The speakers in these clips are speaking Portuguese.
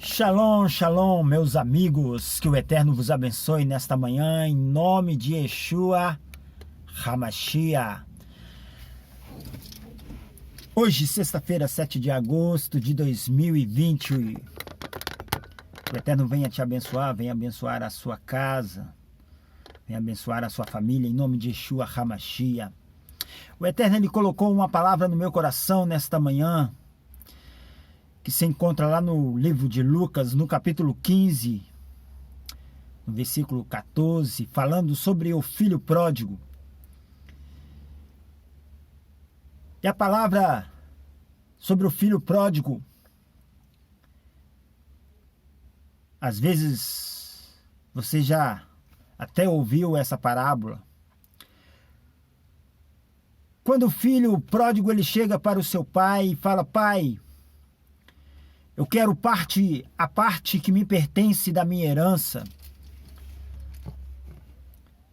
Shalom, shalom, meus amigos, que o Eterno vos abençoe nesta manhã, em nome de Yeshua HaMashiach. Hoje, sexta-feira, 7 de agosto de 2020, o Eterno venha te abençoar, venha abençoar a sua casa, venha abençoar a sua família, em nome de Yeshua HaMashiach. O Eterno, Ele colocou uma palavra no meu coração nesta manhã, que se encontra lá no livro de Lucas, no capítulo 15, no versículo 14, falando sobre o filho pródigo. E a palavra sobre o filho pródigo, às vezes você já até ouviu essa parábola. Quando o filho pródigo ele chega para o seu pai e fala: pai, eu quero a parte que me pertence da minha herança.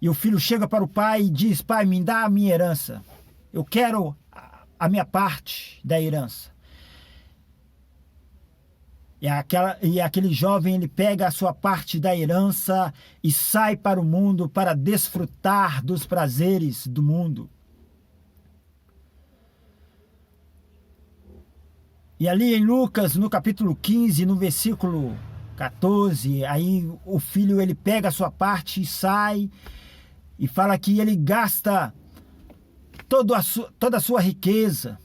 E o filho chega para o pai e diz: pai, me dá a minha herança. Eu quero a minha parte da herança. E aquele jovem, ele pega a sua parte da herança e sai para o mundo para desfrutar dos prazeres do mundo. E ali em Lucas, no capítulo 15, no versículo 14, aí o filho ele pega a sua parte e sai e fala que ele gasta toda a sua riqueza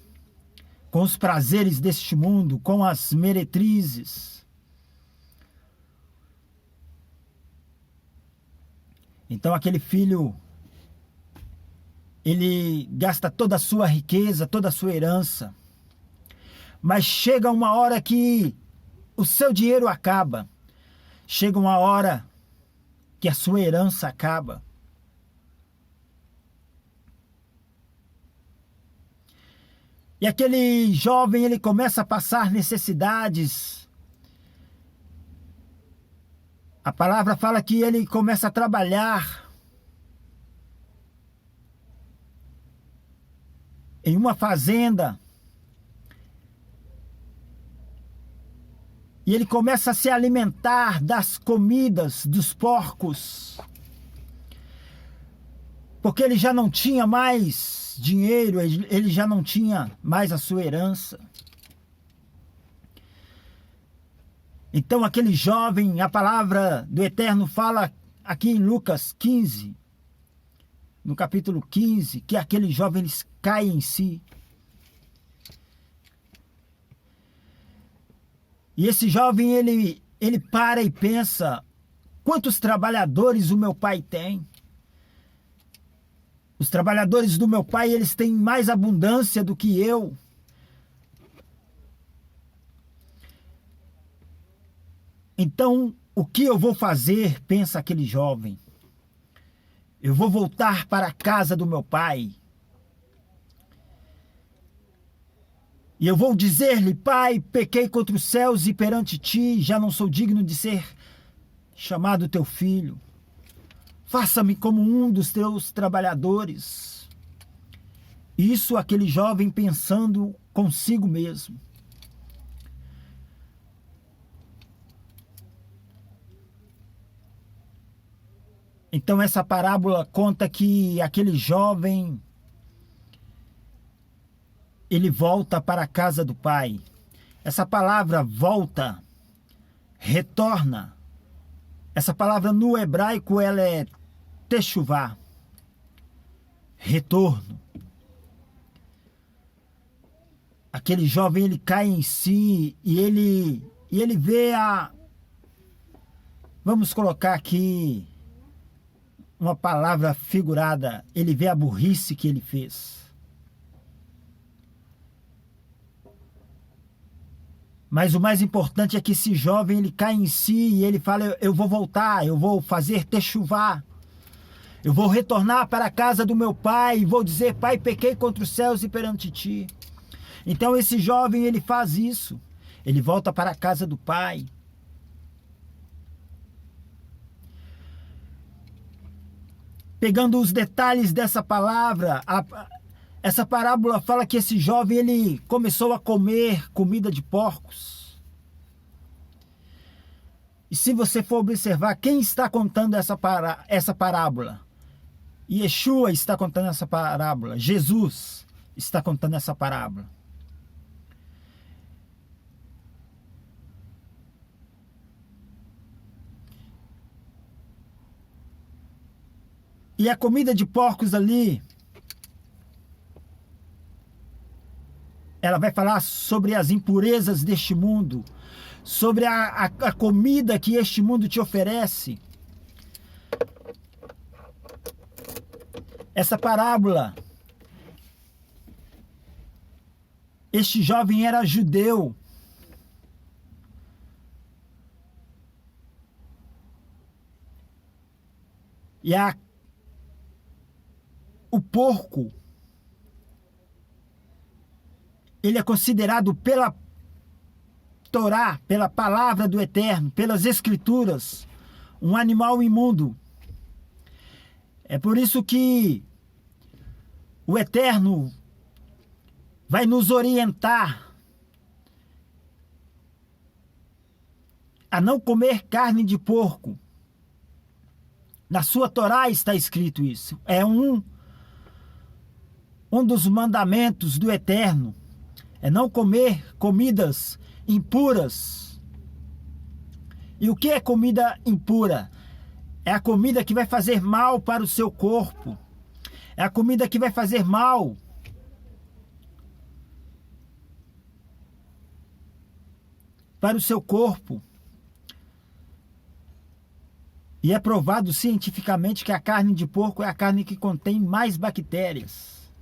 com os prazeres deste mundo, com as meretrizes. Então aquele filho, ele gasta toda a sua riqueza, toda a sua herança. Mas chega uma hora que o seu dinheiro acaba. Chega uma hora que a sua herança acaba. E aquele jovem, ele começa a passar necessidades. A palavra fala que ele começa a trabalhar em uma fazenda. E ele começa a se alimentar das comidas dos porcos. Porque ele já não tinha mais dinheiro, ele já não tinha mais a sua herança. Então aquele jovem, a palavra do Eterno fala aqui em Lucas 15, no capítulo 15, que aquele jovem ele cai em si. E esse jovem, ele para e pensa: quantos trabalhadores o meu pai tem? Os trabalhadores do meu pai, eles têm mais abundância do que eu. Então, o que eu vou fazer? Pensa aquele jovem. Eu vou voltar para a casa do meu pai. E eu vou dizer-lhe: pai, pequei contra os céus e perante ti, já não sou digno de ser chamado teu filho. Faça-me como um dos teus trabalhadores. Isso aquele jovem pensando consigo mesmo. Então essa parábola conta que aquele jovem, ele volta para a casa do pai. Essa palavra volta, retorna. Essa palavra no hebraico ela é techuvá, retorno. Aquele jovem ele cai em si e ele vê vamos colocar aqui uma palavra figurada, ele vê a burrice que ele fez. Mas o mais importante é que esse jovem, ele cai em si e ele fala: eu vou voltar, eu vou fazer techuvá. Eu vou retornar para a casa do meu pai e vou dizer: pai, pequei contra os céus e perante ti. Então esse jovem, ele faz isso. Ele volta para a casa do pai. Pegando os detalhes dessa palavra, essa parábola fala que esse jovem ele começou a comer comida de porcos. E se você for observar, quem está contando essa parábola? Yeshua está contando essa parábola. Jesus está contando essa parábola. E a comida de porcos ali, ela vai falar sobre as impurezas deste mundo, sobre a comida que este mundo te oferece. Essa parábola, este jovem era judeu. E o porco, ele é considerado pela Torá, pela palavra do Eterno, pelas Escrituras, um animal imundo. É por isso que o Eterno vai nos orientar a não comer carne de porco. Na sua Torá está escrito isso. É um dos mandamentos do Eterno. É não comer comidas impuras. E o que é comida impura? É a comida que vai fazer mal para o seu corpo. É a comida que vai fazer mal para o seu corpo. E é provado cientificamente que a carne de porco é a carne que contém mais bactérias.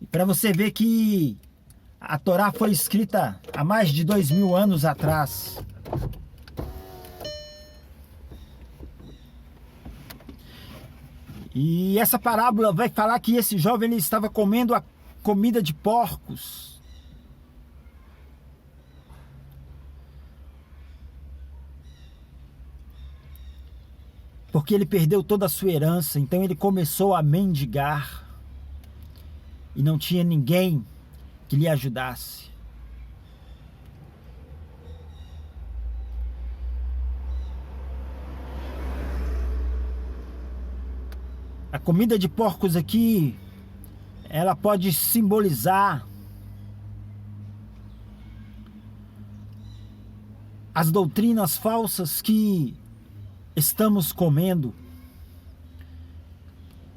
E para você ver que a Torá foi escrita há mais de 2000 anos atrás. E essa parábola vai falar que esse jovem ele estava comendo a comida de porcos. Porque ele perdeu toda a sua herança, então ele começou a mendigar. E não tinha ninguém que lhe ajudasse. A comida de porcos aqui, ela pode simbolizar as doutrinas falsas que estamos comendo,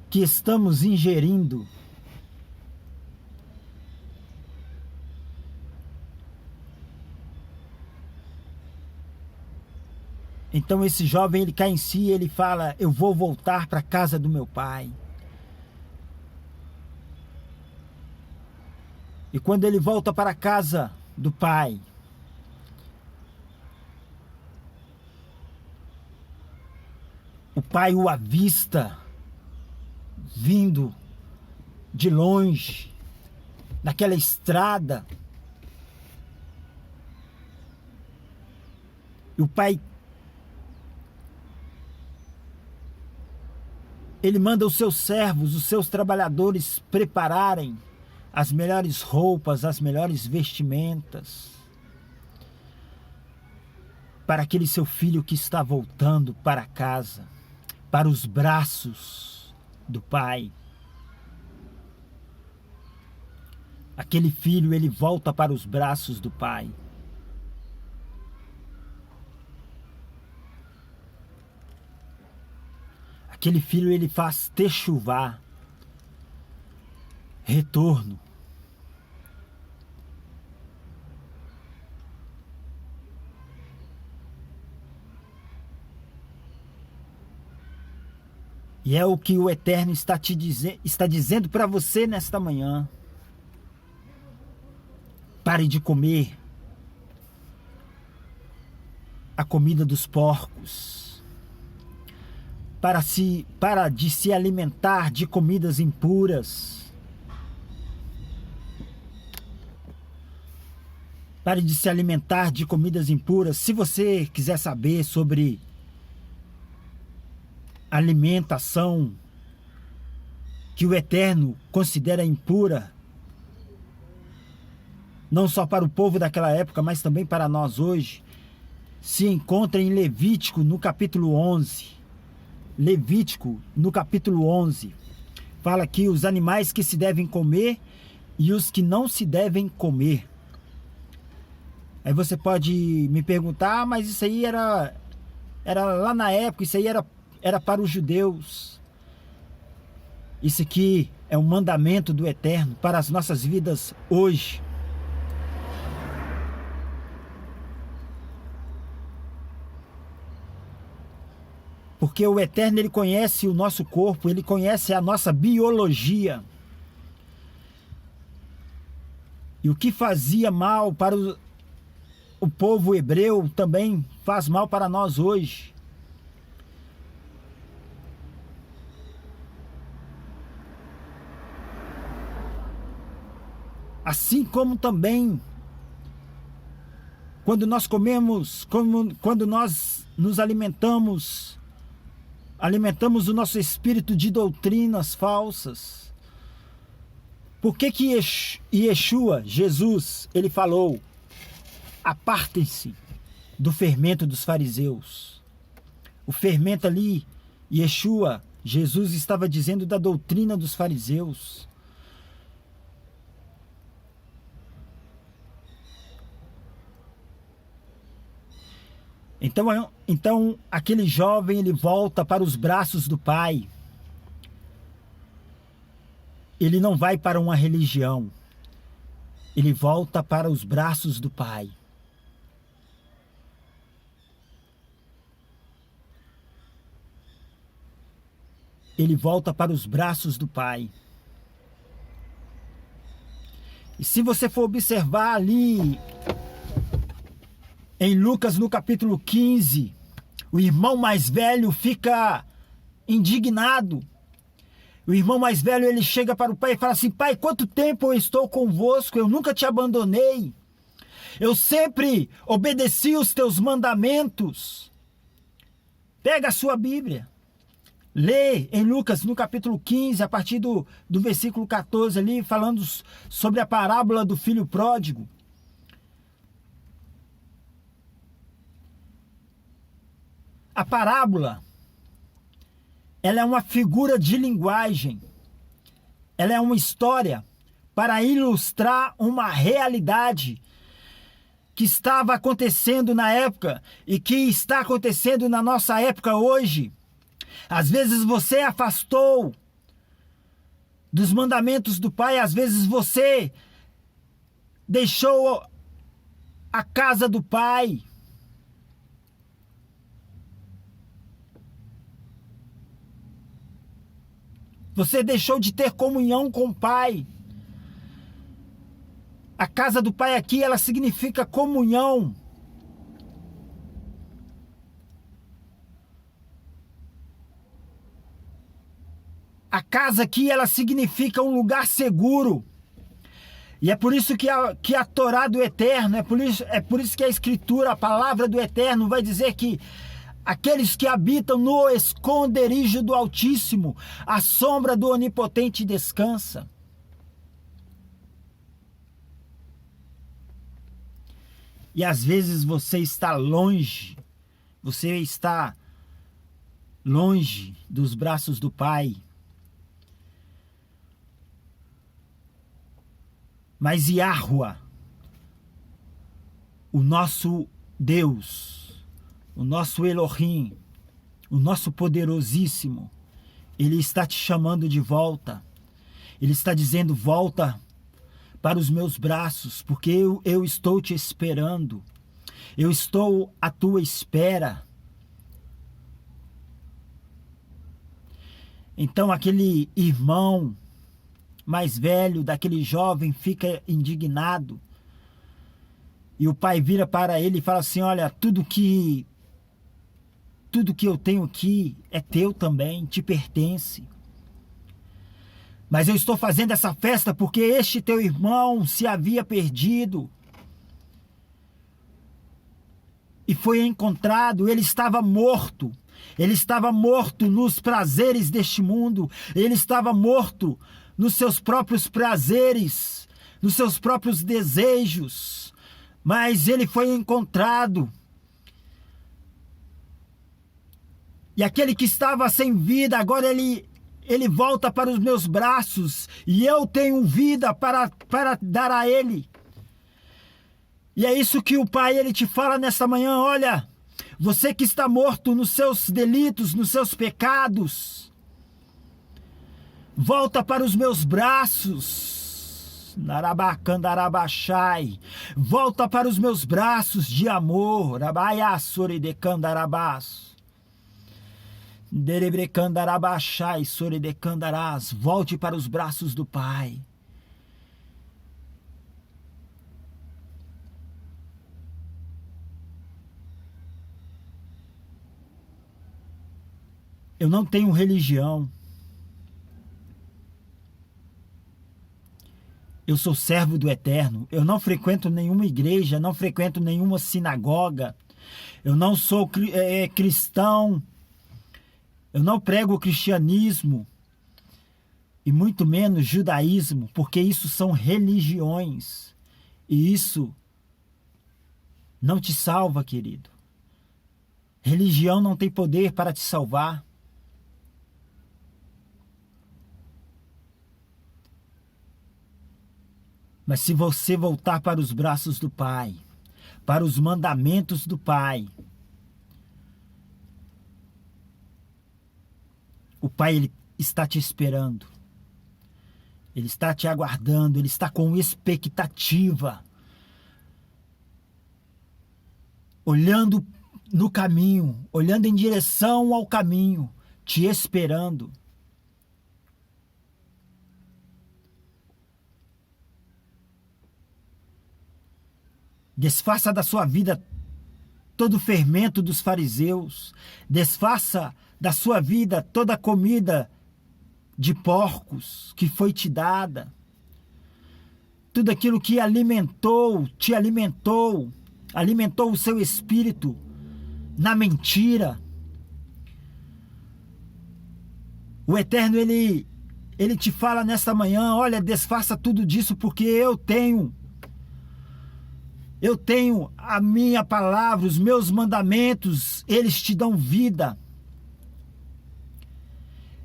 que estamos ingerindo. Então esse jovem, ele cai em si e ele fala: eu vou voltar para a casa do meu pai. E quando ele volta para a casa do pai, o pai o avista vindo de longe, naquela estrada. E o pai, ele manda os seus servos, os seus trabalhadores prepararem as melhores roupas, as melhores vestimentas para aquele seu filho que está voltando para casa, para os braços do pai. Aquele filho, ele volta para os braços do pai. Aquele filho, ele faz techuvá, retorno. E é o que o Eterno está dizendo para você nesta manhã. Pare de comer a comida dos porcos. Para de se alimentar de comidas impuras. Pare de se alimentar de comidas impuras. Se você quiser saber sobre alimentação que o Eterno considera impura, não só para o povo daquela época, mas também para nós hoje, se encontra em Levítico, no capítulo 11. Levítico, no capítulo 11. Fala aqui os animais que se devem comer e os que não se devem comer. Aí você pode me perguntar, mas isso aí era lá na época, isso aí era para os judeus. Isso aqui é um mandamento do Eterno para as nossas vidas hoje. Porque o Eterno, ele conhece o nosso corpo, ele conhece a nossa biologia. E o que fazia mal para o povo hebreu também faz mal para nós hoje. Assim como também, quando nós comemos, quando nós nos alimentamos o nosso espírito de doutrinas falsas. Por que Yeshua, Jesus, ele falou: apartem-se do fermento dos fariseus? O fermento ali, Yeshua, Jesus estava dizendo da doutrina dos fariseus. Então aquele jovem, ele volta para os braços do Pai. Ele não vai para uma religião. Ele volta para os braços do Pai. Ele volta para os braços do Pai. E se você for observar ali em Lucas, no capítulo 15, o irmão mais velho fica indignado. O irmão mais velho, ele chega para o pai e fala assim: pai, quanto tempo eu estou convosco? Eu nunca te abandonei. Eu sempre obedeci os teus mandamentos. Pega a sua Bíblia. Lê em Lucas, no capítulo 15, a partir do versículo 14 ali, falando sobre a parábola do filho pródigo. A parábola, ela é uma figura de linguagem. Ela é uma história para ilustrar uma realidade que estava acontecendo na época e que está acontecendo na nossa época hoje. Às vezes você afastou dos mandamentos do Pai, às vezes você deixou a casa do Pai. Você deixou de ter comunhão com o Pai. A casa do Pai aqui, ela significa comunhão. A casa aqui, ela significa um lugar seguro. E é por isso que a Torá do Eterno, é por isso que a Escritura, a palavra do Eterno vai dizer que aqueles que habitam no esconderijo do Altíssimo, a sombra do Onipotente descansa. E às vezes você está longe dos braços do Pai. Mas Yahuwah, o nosso Deus, o nosso Elohim, o nosso poderosíssimo, Ele está te chamando de volta. Ele está dizendo: volta para os meus braços, porque eu estou te esperando. Eu estou à tua espera. Então aquele irmão mais velho daquele jovem fica indignado. E o pai vira para ele e fala assim: olha, tudo que eu tenho aqui é teu também, te pertence. Mas eu estou fazendo essa festa porque este teu irmão se havia perdido e foi encontrado. Ele estava morto. Ele estava morto nos prazeres deste mundo. Ele estava morto nos seus próprios prazeres, nos seus próprios desejos. Mas ele foi encontrado. E aquele que estava sem vida, agora ele volta para os meus braços. E eu tenho vida para dar a ele. E é isso que o Pai, ele te fala nesta manhã. Olha, você que está morto nos seus delitos, nos seus pecados, volta para os meus braços. Narabacandarabachai. Volta para os meus braços de amor. Rabaiassoridecandarabás. Derebrecandarabachai, soridecandarás. Volte para os braços do Pai. Eu não tenho religião. Eu sou servo do Eterno. Eu não frequento nenhuma igreja, não frequento nenhuma sinagoga. Eu não sou cristão. Eu não prego o cristianismo. E muito menos judaísmo, porque isso são religiões. E isso não te salva, querido. Religião não tem poder para te salvar. Mas se você voltar para os braços do Pai, para os mandamentos do Pai, o Pai, ele está te esperando. Ele está te aguardando, ele está com expectativa. Olhando no caminho, olhando em direção ao caminho, te esperando. Desfaça da sua vida todo o fermento dos fariseus. Desfaça da sua vida toda a comida de porcos que foi te dada. Tudo aquilo que te alimentou o seu espírito na mentira. O Eterno, ele te fala nesta manhã, olha, desfaça tudo disso, porque eu tenho a minha palavra, os meus mandamentos, eles te dão vida.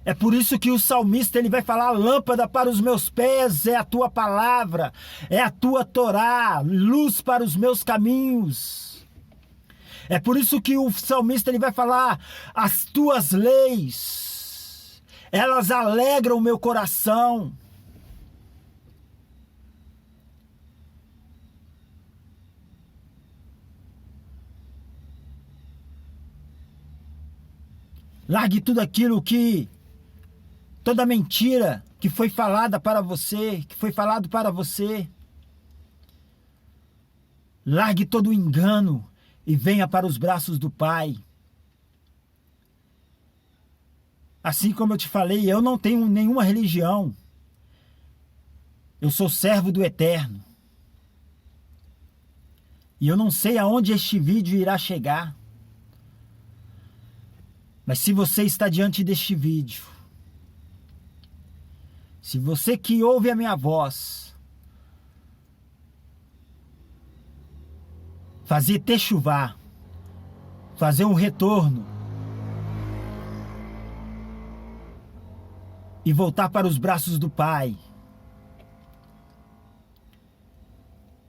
É por isso que o salmista, ele vai falar, lâmpada para os meus pés é a tua palavra, é a tua Torá, luz para os meus caminhos. É por isso que o salmista, ele vai falar, as tuas leis, elas alegram o meu coração. Largue tudo aquilo toda mentira que foi falada para você, que foi falado para você. Largue todo o engano e venha para os braços do Pai. Assim como eu te falei, eu não tenho nenhuma religião. Eu sou servo do Eterno. E eu não sei aonde este vídeo irá chegar. Mas se você está diante deste vídeo, se você que ouve a minha voz, fazer techuvá, fazer um retorno e voltar para os braços do Pai.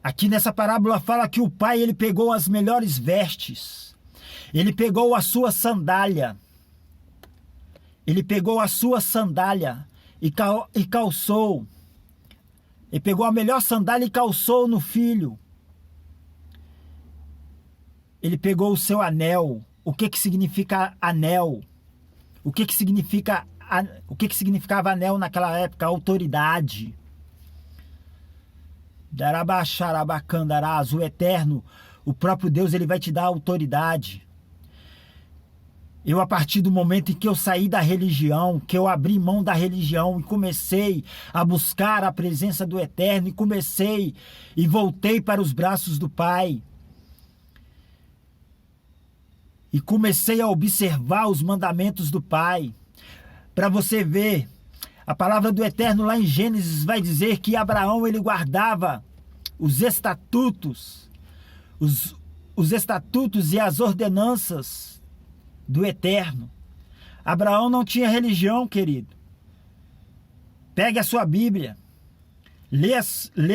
Aqui nessa parábola fala que o Pai, ele pegou as melhores vestes, ele pegou a sua sandália, ele pegou a sua sandália e calçou. Ele pegou a melhor sandália e calçou no filho. Ele pegou o seu anel. O que significa anel? O que significava anel naquela época? Autoridade. Darabacharabacandarás, o Eterno, o próprio Deus, ele vai te dar autoridade. Eu, a partir do momento em que eu saí da religião, que eu abri mão da religião e comecei a buscar a presença do Eterno, e voltei para os braços do Pai, e comecei a observar os mandamentos do Pai, para você ver, a palavra do Eterno lá em Gênesis vai dizer que Abraão, ele guardava os estatutos, os estatutos e as ordenanças do Eterno. Abraão não tinha religião, querido. Pegue a sua Bíblia. Lê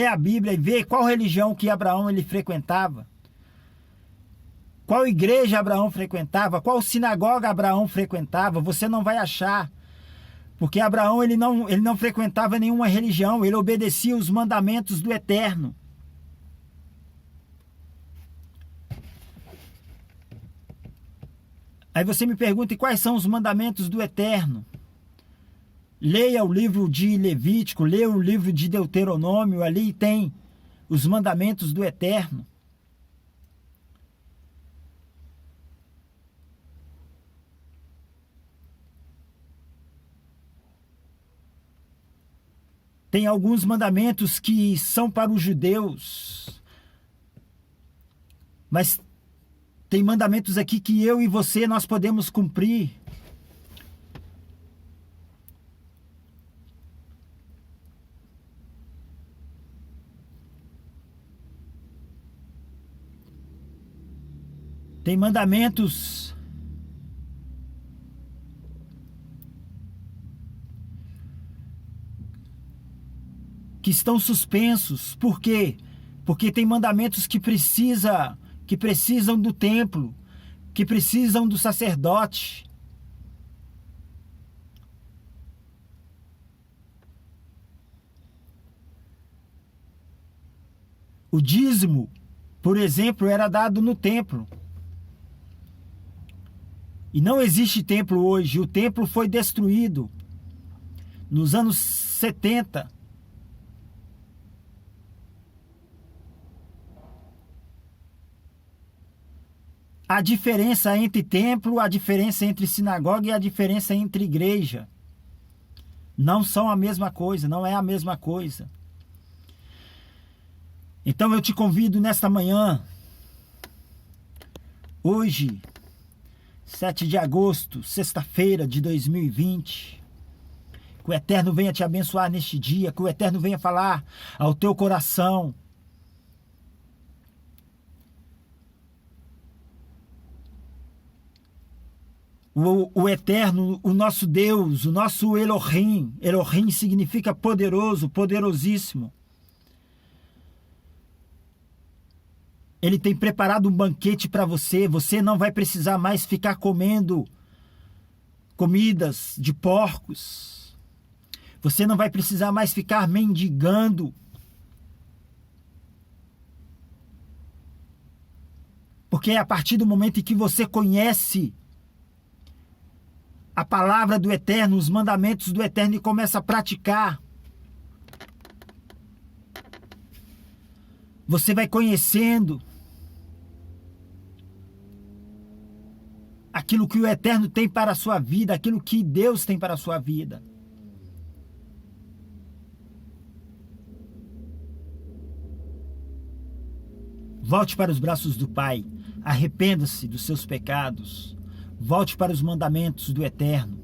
a Bíblia e vê qual religião que Abraão ele frequentava. Qual igreja Abraão frequentava, qual sinagoga Abraão frequentava, você não vai achar. Porque Abraão ele não frequentava nenhuma religião, ele obedecia os mandamentos do Eterno. Aí você me pergunta, e quais são os mandamentos do Eterno? Leia o livro de Levítico, leia o livro de Deuteronômio, ali tem os mandamentos do Eterno. Tem alguns mandamentos que são para os judeus, mas tem mandamentos aqui que eu e você nós podemos cumprir. Tem mandamentos que estão suspensos. Por quê? Porque tem mandamentos que precisam do templo, que precisam do sacerdote. O dízimo, por exemplo, era dado no templo. E não existe templo hoje. O templo foi destruído nos anos 70. A diferença entre templo, a diferença entre sinagoga e a diferença entre igreja não são a mesma coisa, não é a mesma coisa. Então eu te convido nesta manhã, hoje, 7 de agosto, sexta-feira de 2020, que o Eterno venha te abençoar neste dia, que o Eterno venha falar ao teu coração. O Eterno, o nosso Deus, o nosso Elohim. Elohim significa poderoso, poderosíssimo. Ele tem preparado um banquete para você. Você não vai precisar mais ficar comendo comidas de porcos. Você não vai precisar mais ficar mendigando. Porque é a partir do momento em que você conhece a palavra do Eterno, os mandamentos do Eterno e começa a praticar, você vai conhecendo aquilo que o Eterno tem para a sua vida, aquilo que Deus tem para a sua vida. Volte para os braços do Pai, arrependa-se dos seus pecados, volte para os mandamentos do Eterno.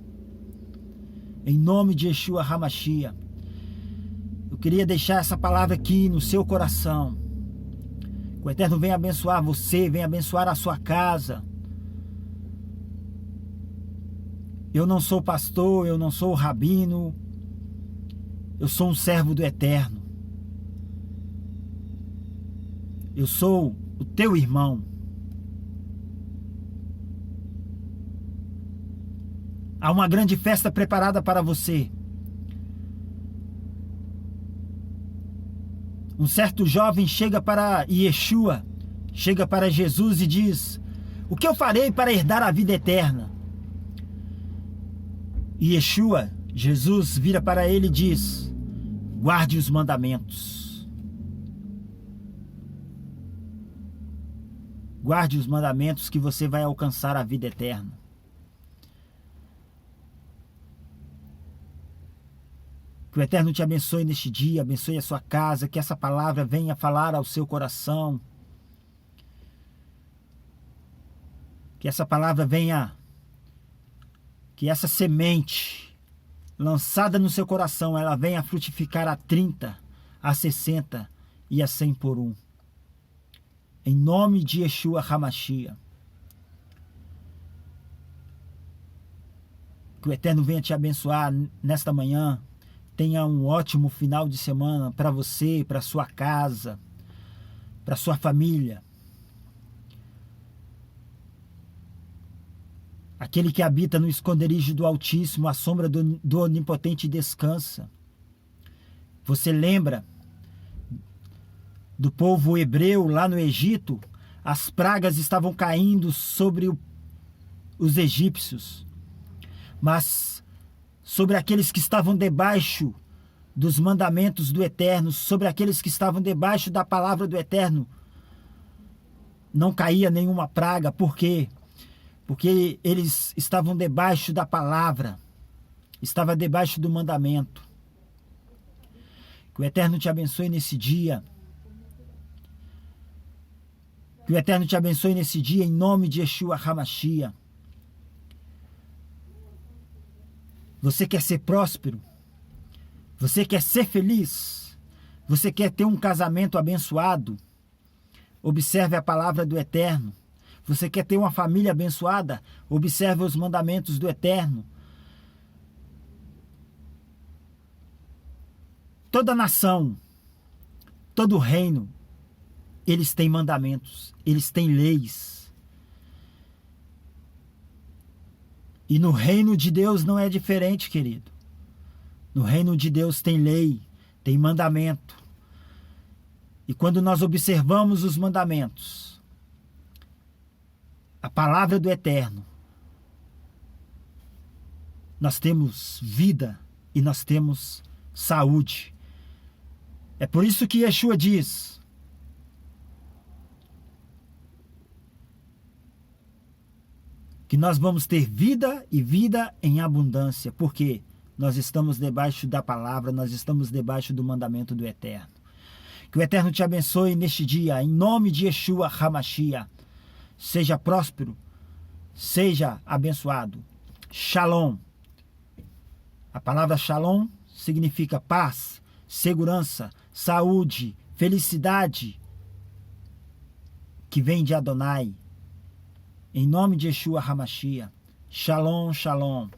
Em nome de Yeshua HaMashiach. Eu queria deixar essa palavra aqui no seu coração. Que o Eterno venha abençoar você, venha abençoar a sua casa. Eu não sou pastor, eu não sou rabino. Eu sou um servo do Eterno. Eu sou o teu irmão. Há uma grande festa preparada para você. Um certo jovem chega para Yeshua, chega para Jesus e diz: o que eu farei para herdar a vida eterna? E Yeshua, Jesus, vira para ele e diz: guarde os mandamentos. Guarde os mandamentos que você vai alcançar a vida eterna. Que o Eterno te abençoe neste dia, abençoe a sua casa, que essa palavra venha falar ao seu coração. Que essa palavra venha, que essa semente lançada no seu coração, ela venha frutificar a 30, a 60 e a 100 por um. Em nome de Yeshua HaMashiach. Que o Eterno venha te abençoar nesta manhã. Tenha um ótimo final de semana para você, para sua casa, para sua família. Aquele que habita no esconderijo do Altíssimo, à sombra do Onipotente descansa. Você lembra do povo hebreu lá no Egito? As pragas estavam caindo sobre os egípcios, mas sobre aqueles que estavam debaixo dos mandamentos do Eterno, sobre aqueles que estavam debaixo da palavra do Eterno, não caía nenhuma praga. Por quê? Porque eles estavam debaixo da palavra, estava debaixo do mandamento. Que o Eterno te abençoe nesse dia. Que o Eterno te abençoe nesse dia, em nome de Yeshua HaMashiach. Você quer ser próspero? Você quer ser feliz? Você quer ter um casamento abençoado? Observe a palavra do Eterno. Você quer ter uma família abençoada? Observe os mandamentos do Eterno. Toda nação, todo reino, eles têm mandamentos, eles têm leis. E no reino de Deus não é diferente, querido. No reino de Deus tem lei, tem mandamento. E quando nós observamos os mandamentos, a palavra do Eterno, nós temos vida e nós temos saúde. É por isso que Yeshua diz: que nós vamos ter vida e vida em abundância, porque nós estamos debaixo da palavra, nós estamos debaixo do mandamento do Eterno. Que o Eterno te abençoe neste dia, em nome de Yeshua HaMashiach. Seja próspero, seja abençoado. Shalom. A palavra Shalom significa paz, segurança, saúde, felicidade, que vem de Adonai. Em nome de Yeshua HaMashiach. Shalom, shalom.